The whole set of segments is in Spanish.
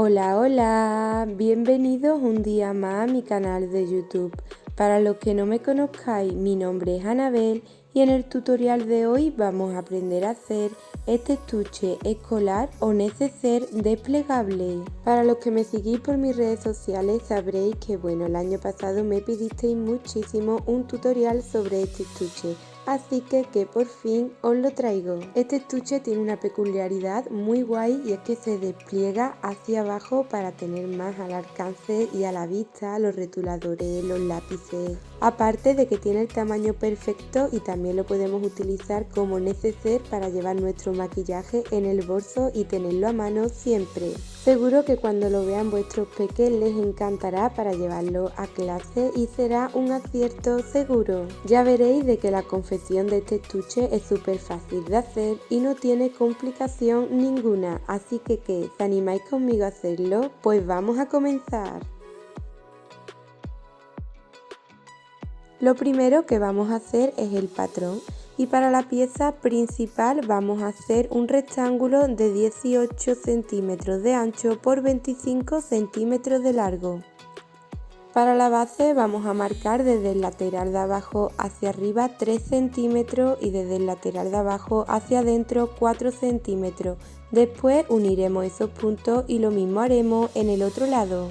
Hola, hola, bienvenidos un día más a mi canal de YouTube. Para los que no me conozcáis, mi nombre es Anabel y en el tutorial de hoy vamos a aprender a hacer este estuche escolar o neceser desplegable. Para los que me seguís por mis redes sociales sabréis que el año pasado me pedisteis muchísimo un tutorial sobre este estuche. Así que por fin os lo traigo. Este estuche tiene una peculiaridad muy guay y es que se despliega hacia abajo para tener más al alcance y a la vista los rotuladores, los lápices. Aparte de que tiene el tamaño perfecto y también lo podemos utilizar como neceser para llevar nuestro maquillaje en el bolso y tenerlo a mano siempre. Seguro que cuando lo vean vuestros peques les encantará para llevarlo a clase y será un acierto seguro. Ya veréis de que la confección de este estuche es súper fácil de hacer y no tiene complicación ninguna, así que ¿se animáis conmigo a hacerlo? Pues vamos a comenzar. Lo primero que vamos a hacer es el patrón y para la pieza principal vamos a hacer un rectángulo de 18 centímetros de ancho por 25 centímetros de largo. Para la base vamos a marcar desde el lateral de abajo hacia arriba 3 centímetros y desde el lateral de abajo hacia adentro 4 centímetros. Después uniremos esos puntos y lo mismo haremos en el otro lado.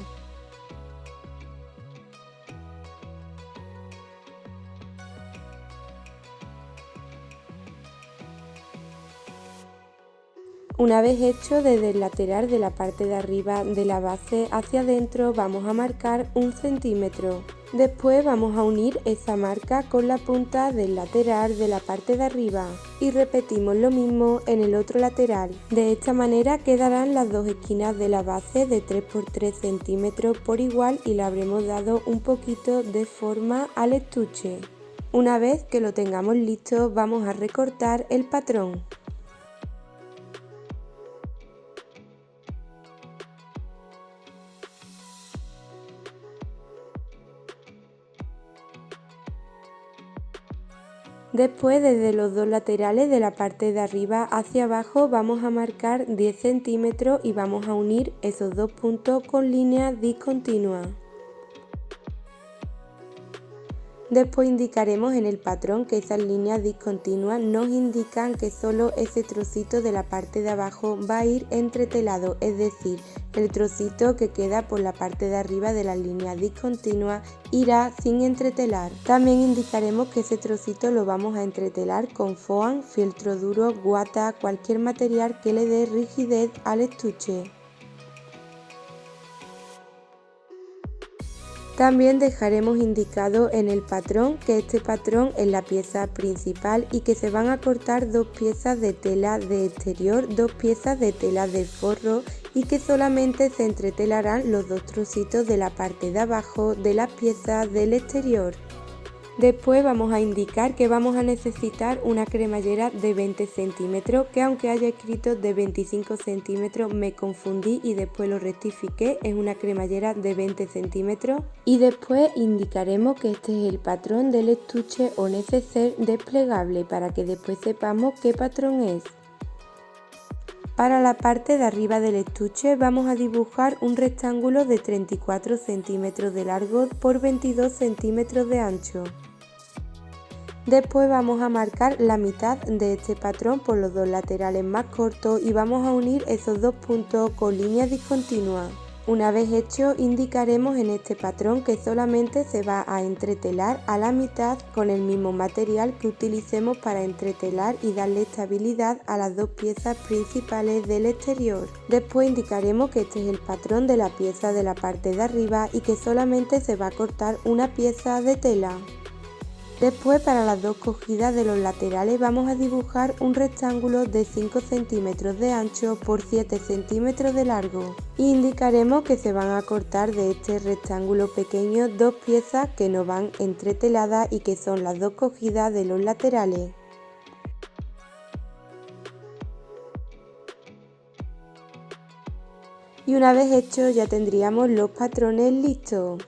Una vez hecho, desde el lateral de la parte de arriba de la base hacia adentro vamos a marcar 1 centímetro. Después vamos a unir esa marca con la punta del lateral de la parte de arriba y repetimos lo mismo en el otro lateral. De esta manera quedarán las dos esquinas de la base de 3 por 3 centímetros por igual y le habremos dado un poquito de forma al estuche. Una vez que lo tengamos listo vamos a recortar el patrón. Después, desde los dos laterales de la parte de arriba hacia abajo vamos a marcar 10 centímetros y vamos a unir esos dos puntos con líneas discontinuas. Después indicaremos en el patrón que esas líneas discontinuas nos indican que solo ese trocito de la parte de abajo va a ir entretelado, es decir, el trocito que queda por la parte de arriba de las líneas discontinuas irá sin entretelar. También indicaremos que ese trocito lo vamos a entretelar con foam, fieltro duro, guata, cualquier material que le dé rigidez al estuche. También dejaremos indicado en el patrón que este patrón es la pieza principal y que se van a cortar dos piezas de tela de exterior, dos piezas de tela de forro y que solamente se entretelarán los dos trocitos de la parte de abajo de las piezas del exterior. Después vamos a indicar que vamos a necesitar una cremallera de 20 centímetros, que aunque haya escrito de 25 centímetros me confundí y después lo rectifiqué, es una cremallera de 20 centímetros. Y después indicaremos que este es el patrón del estuche o neceser desplegable para que después sepamos qué patrón es. Para la parte de arriba del estuche vamos a dibujar un rectángulo de 34 centímetros de largo por 22 centímetros de ancho. Después vamos a marcar la mitad de este patrón por los dos laterales más cortos y vamos a unir esos dos puntos con líneas discontinuas. Una vez hecho, indicaremos en este patrón que solamente se va a entretelar a la mitad con el mismo material que utilicemos para entretelar y darle estabilidad a las dos piezas principales del exterior. Después indicaremos que este es el patrón de la pieza de la parte de arriba y que solamente se va a cortar una pieza de tela. Después, para las dos cogidas de los laterales vamos a dibujar un rectángulo de 5 centímetros de ancho por 7 centímetros de largo e indicaremos que se van a cortar de este rectángulo pequeño dos piezas que no van entreteladas y que son las dos cogidas de los laterales. Y una vez hecho ya tendríamos los patrones listos.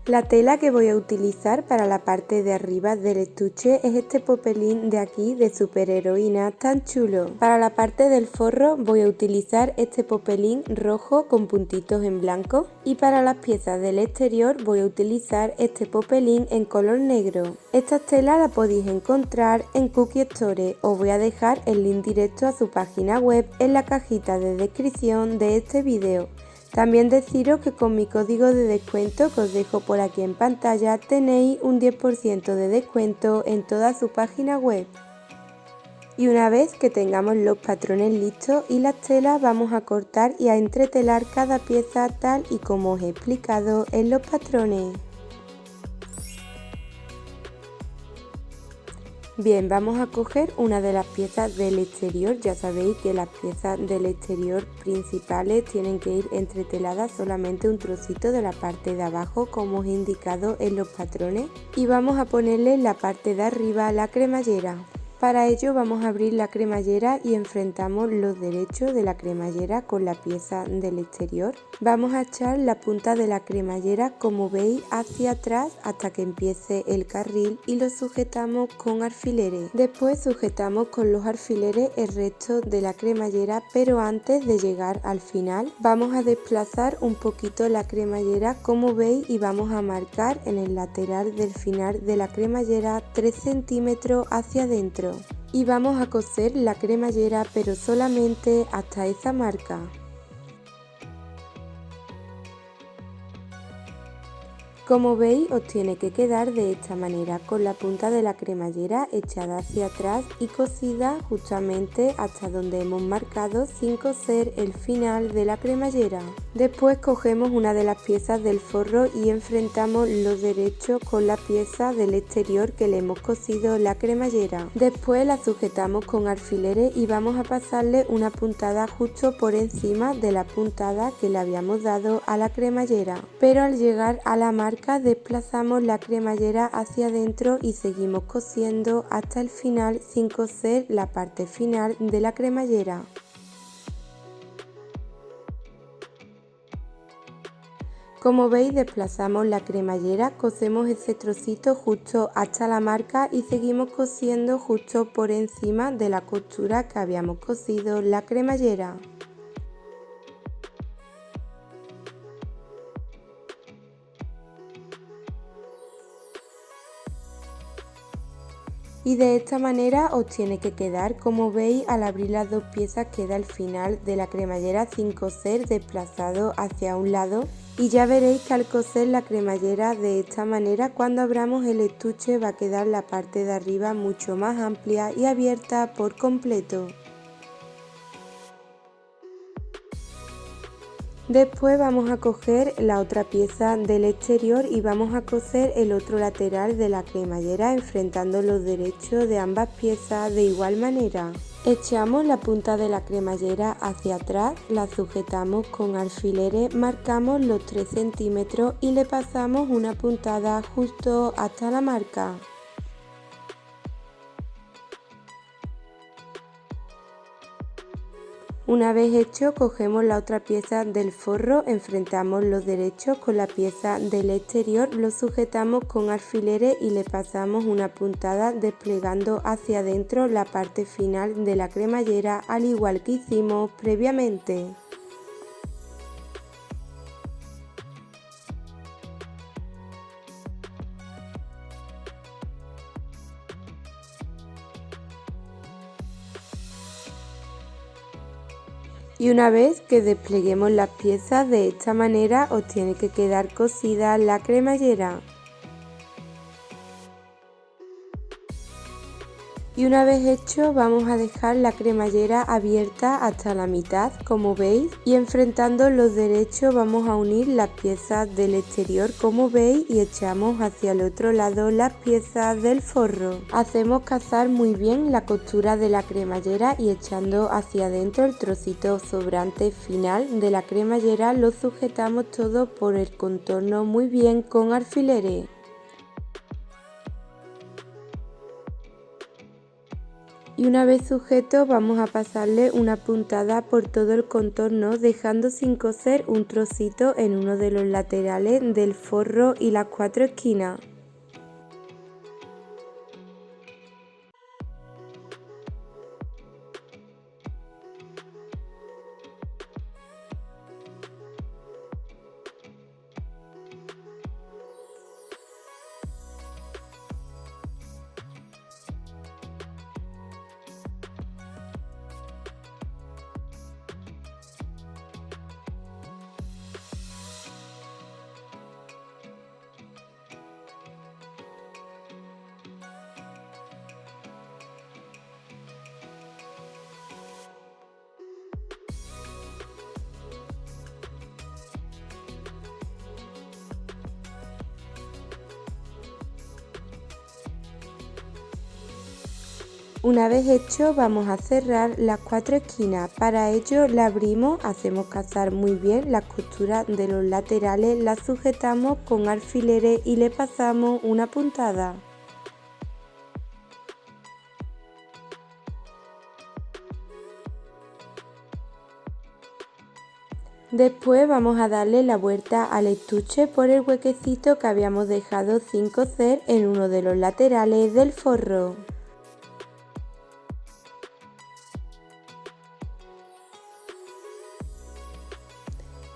La tela que voy a utilizar para la parte de arriba del estuche es este popelín de aquí de superheroína tan chulo. Para la parte del forro voy a utilizar este popelín rojo con puntitos en blanco y para las piezas del exterior voy a utilizar este popelín en color negro. Esta tela la podéis encontrar en Cookie Store. Os voy a dejar el link directo a su página web en la cajita de descripción de este vídeo. También deciros que con mi código de descuento que os dejo por aquí en pantalla tenéis un 10% de descuento en toda su página web. Y una vez que tengamos los patrones listos y las telas vamos a cortar y a entretelar cada pieza tal y como os he explicado en los patrones. Bien, vamos a coger una de las piezas del exterior. Ya sabéis que las piezas del exterior principales tienen que ir entreteladas solamente un trocito de la parte de abajo como os he indicado en los patrones y vamos a ponerle en la parte de arriba la cremallera. Para ello vamos a abrir la cremallera y enfrentamos los derechos de la cremallera con la pieza del exterior. Vamos a echar la punta de la cremallera como veis hacia atrás hasta que empiece el carril y lo sujetamos con alfileres. Después sujetamos con los alfileres el resto de la cremallera, pero antes de llegar al final vamos a desplazar un poquito la cremallera como veis y vamos a marcar en el lateral del final de la cremallera 3 centímetros hacia adentro. Y vamos a coser la cremallera pero solamente hasta esa marca. Como veis os tiene que quedar de esta manera, con la punta de la cremallera echada hacia atrás y cosida justamente hasta donde hemos marcado sin coser el final de la cremallera. Después cogemos una de las piezas del forro y enfrentamos los derechos con la pieza del exterior que le hemos cosido la cremallera. Después la sujetamos con alfileres y vamos a pasarle una puntada justo por encima de la puntada que le habíamos dado a la cremallera. Pero al llegar a la marca desplazamos la cremallera hacia adentro y seguimos cosiendo hasta el final sin coser la parte final de la cremallera. Como veis desplazamos la cremallera, cosemos ese trocito justo hasta la marca y seguimos cosiendo justo por encima de la costura que habíamos cosido la cremallera. Y de esta manera os tiene que quedar. Como veis, al abrir las dos piezas queda el final de la cremallera sin coser, desplazado hacia un lado, y ya veréis que al coser la cremallera de esta manera, cuando abramos el estuche va a quedar la parte de arriba mucho más amplia y abierta por completo. Después vamos a coger la otra pieza del exterior y vamos a coser el otro lateral de la cremallera enfrentando los derechos de ambas piezas de igual manera. Echamos la punta de la cremallera hacia atrás, la sujetamos con alfileres, marcamos los 3 centímetros y le pasamos una puntada justo hasta la marca. Una vez hecho, cogemos la otra pieza del forro, enfrentamos los derechos con la pieza del exterior, lo sujetamos con alfileres y le pasamos una puntada desplegando hacia adentro la parte final de la cremallera, al igual que hicimos previamente. Y una vez que despleguemos las piezas de esta manera os tiene que quedar cosida la cremallera. Y una vez hecho vamos a dejar la cremallera abierta hasta la mitad como veis y enfrentando los derechos vamos a unir las piezas del exterior como veis y echamos hacia el otro lado las piezas del forro. Hacemos cazar muy bien la costura de la cremallera y echando hacia adentro el trocito sobrante final de la cremallera lo sujetamos todo por el contorno muy bien con alfileres. Y una vez sujeto vamos a pasarle una puntada por todo el contorno, dejando sin coser un trocito en uno de los laterales del forro y las 4 esquinas. Una vez hecho vamos a cerrar las 4 esquinas, para ello la abrimos, hacemos cazar muy bien las costuras de los laterales, las sujetamos con alfileres y le pasamos una puntada. Después vamos a darle la vuelta al estuche por el huequecito que habíamos dejado sin coser en uno de los laterales del forro.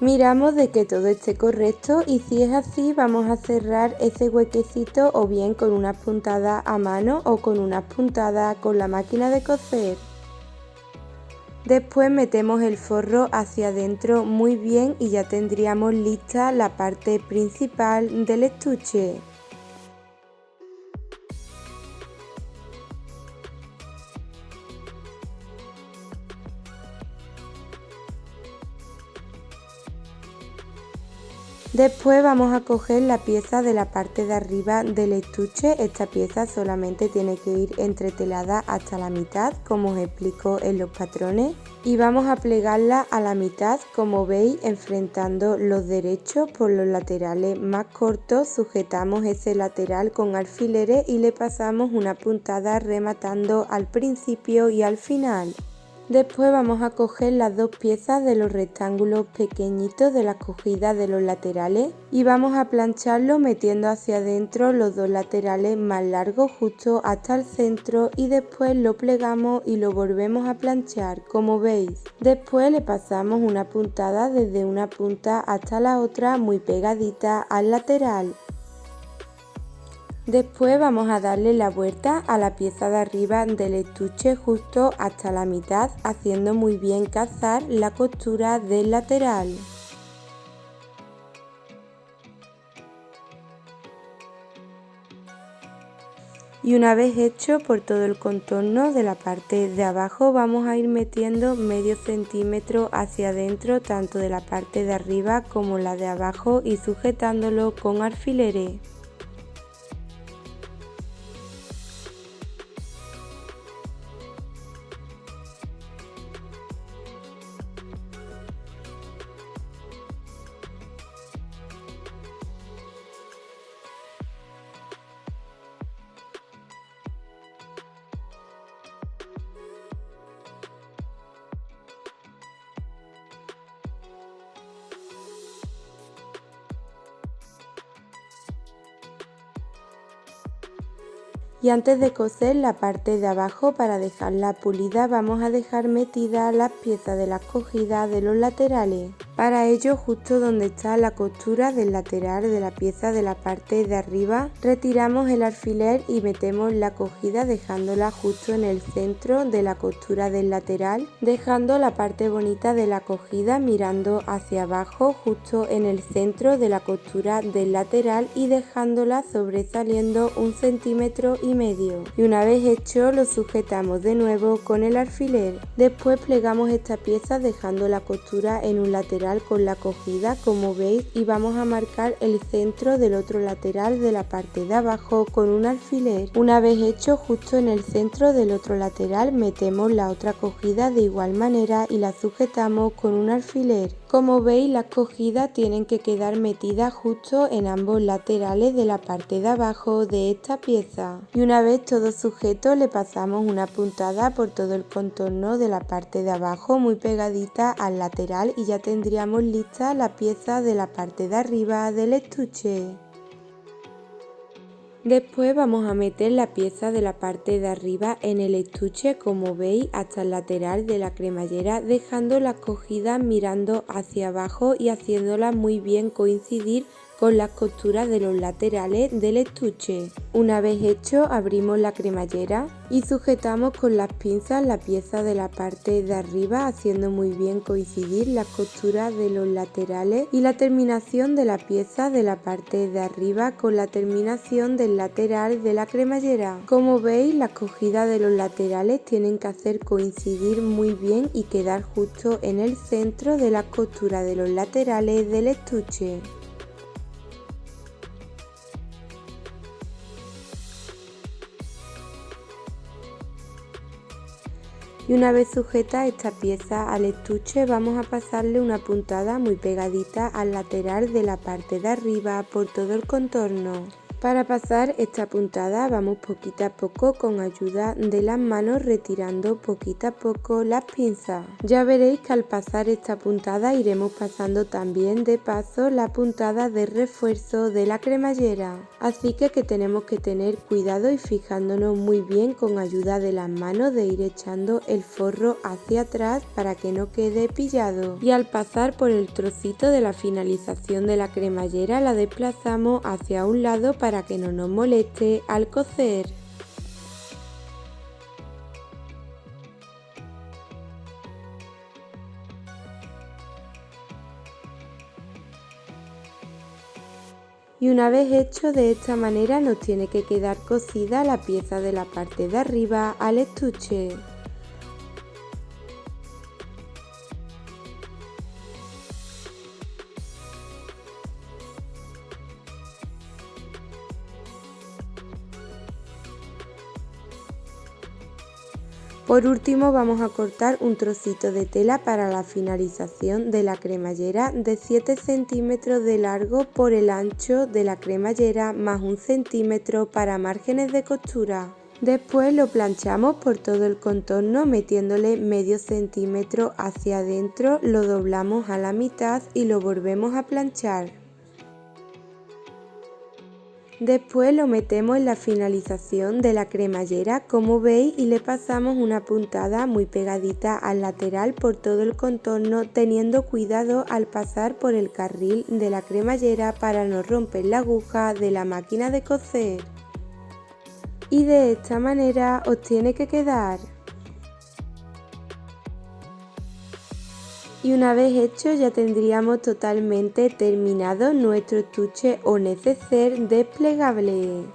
Miramos de que todo esté correcto y si es así vamos a cerrar ese huequecito o bien con unas puntadas a mano o con unas puntadas con la máquina de coser. Después metemos el forro hacia adentro muy bien y ya tendríamos lista la parte principal del estuche. Después vamos a coger la pieza de la parte de arriba del estuche. Esta pieza solamente tiene que ir entretelada hasta la mitad, como os explico en los patrones, y vamos a plegarla a la mitad, como veis, enfrentando los derechos por los laterales más cortos. Sujetamos ese lateral con alfileres y le pasamos una puntada rematando al principio y al final. Después vamos a coger las dos piezas de los rectángulos pequeñitos de las cogidas de los laterales y vamos a plancharlo metiendo hacia adentro los dos laterales más largos justo hasta el centro y después lo plegamos y lo volvemos a planchar, como veis. Después le pasamos una puntada desde una punta hasta la otra muy pegadita al lateral. Después vamos a darle la vuelta a la pieza de arriba del estuche justo hasta la mitad, haciendo muy bien cazar la costura del lateral. Y una vez hecho por todo el contorno de la parte de abajo vamos a ir metiendo medio centímetro hacia adentro tanto de la parte de arriba como la de abajo y sujetándolo con alfileres. Y antes de coser la parte de abajo, para dejarla pulida, vamos a dejar metidas las piezas de las cogidas de los laterales. Para ello, justo donde está la costura del lateral de la pieza de la parte de arriba, retiramos el alfiler y metemos la cogida dejándola justo en el centro de la costura del lateral, dejando la parte bonita de la cogida mirando hacia abajo justo en el centro de la costura del lateral y dejándola sobresaliendo 1,5 centímetros. Y una vez hecho lo sujetamos de nuevo con el alfiler. Después plegamos esta pieza dejando la costura en un lateral lateral con la cogida, como veis, y vamos a marcar el centro del otro lateral de la parte de abajo con un alfiler. Una vez hecho, justo en el centro del otro lateral metemos la otra cogida de igual manera y la sujetamos con un alfiler. Como veis, las cogidas tienen que quedar metidas justo en ambos laterales de la parte de abajo de esta pieza. Y una vez todo sujeto, le pasamos una puntada por todo el contorno de la parte de abajo muy pegadita al lateral y ya tendríamos lista la pieza de la parte de arriba del estuche. Después vamos a meter la pieza de la parte de arriba en el estuche, como veis, hasta el lateral de la cremallera, dejando las cogidas mirando hacia abajo y haciéndolas muy bien coincidir con las costuras de los laterales del estuche. Una vez hecho, abrimos la cremallera y sujetamos con las pinzas la pieza de la parte de arriba, haciendo muy bien coincidir las costuras de los laterales y la terminación de la pieza de la parte de arriba con la terminación del lateral de la cremallera. Como veis, las cogidas de los laterales tienen que hacer coincidir muy bien y quedar justo en el centro de las costuras de los laterales del estuche. Y una vez sujeta esta pieza al estuche, vamos a pasarle una puntada muy pegadita al lateral de la parte de arriba por todo el contorno. Para pasar esta puntada vamos poquito a poco con ayuda de las manos, retirando poquito a poco las pinzas. Ya veréis que al pasar esta puntada iremos pasando también de paso la puntada de refuerzo de la cremallera. Así que tenemos que tener cuidado y fijándonos muy bien con ayuda de las manos de ir echando el forro hacia atrás para que no quede pillado. Y al pasar por el trocito de la finalización de la cremallera la desplazamos hacia un lado para que no nos moleste al coser. Y una vez hecho de esta manera nos tiene que quedar cosida la pieza de la parte de arriba al estuche. Por último vamos a cortar un trocito de tela para la finalización de la cremallera de 7 centímetros de largo por el ancho de la cremallera más 1 centímetro para márgenes de costura. Después lo planchamos por todo el contorno metiéndole medio centímetro hacia adentro, lo doblamos a la mitad y lo volvemos a planchar. Después lo metemos en la finalización de la cremallera, como veis, y le pasamos una puntada muy pegadita al lateral por todo el contorno, teniendo cuidado al pasar por el carril de la cremallera para no romper la aguja de la máquina de coser. Y de esta manera os tiene que quedar. Y una vez hecho ya tendríamos totalmente terminado nuestro estuche o neceser desplegable.